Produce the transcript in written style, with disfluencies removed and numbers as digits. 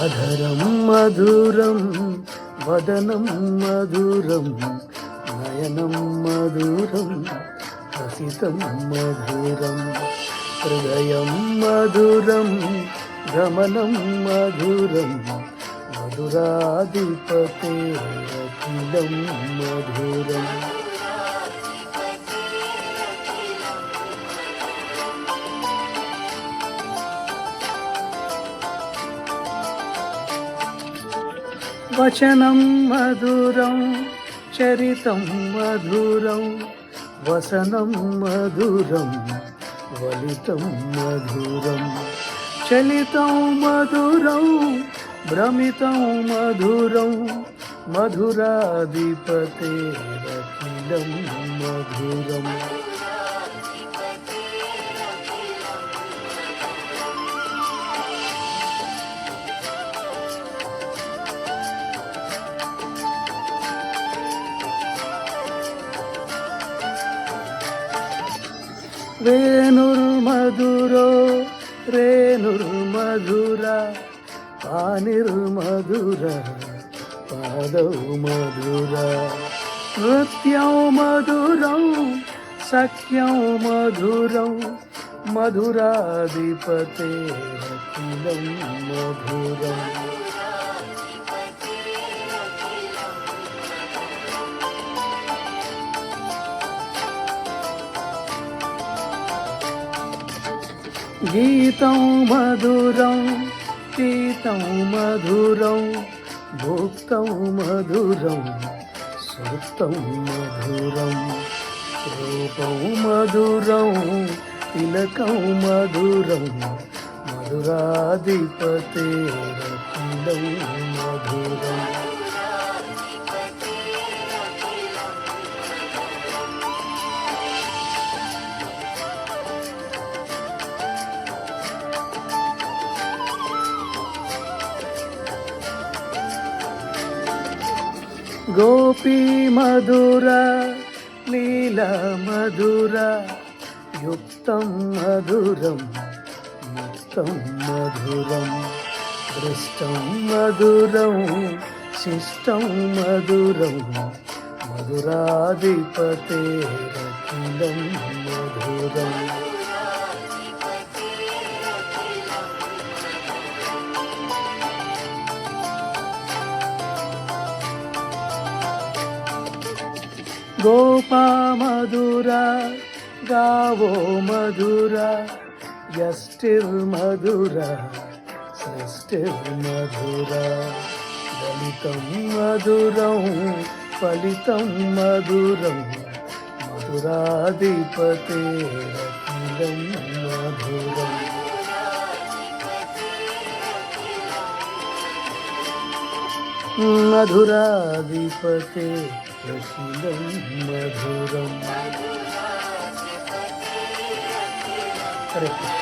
అధరం మధురం వదనం మధురం నయనం మధురం హసితం మధురం హృదయం మధురం గమనం మధురం మధురాధిపతేరఖిలం మధురం వచనం మధురం చరితం మధురం వసనం మధురం వలితం మధురం చలితం మధురం భ్రమితం మధురం మధురాధిపతేరఖిలం మధురం వేణుర్మధురో రేణుర్మధుర పానిర్మధుర పాదౌ మధుర నృత్యం మధురం సఖ్యం మధురం మధురాధిపతేరఖిలం మధురం గీతం మధురం పీతం మధురం భుక్తం మధురం సూక్తం మధురం రూపం మధురం తిలకం మధురం మధురాధిపతేరఖిలం మధురం గోపీ మధుర లీల మధుర యుక్తం మధురం ముక్తం మధురం దృష్టం మధురం శిష్టం మధురం మధురాధిపతేరఖిలం మధురం గోపా మధుర గావో మధుర యష్టిర్మధుర సృష్టిర్మధుర దళితం మధురం ఫలితం మధురం మధురాధిపతేరఖిలం మధురం మధురాధిపతేరఖిలం మధురం. హరే కృష్ణ.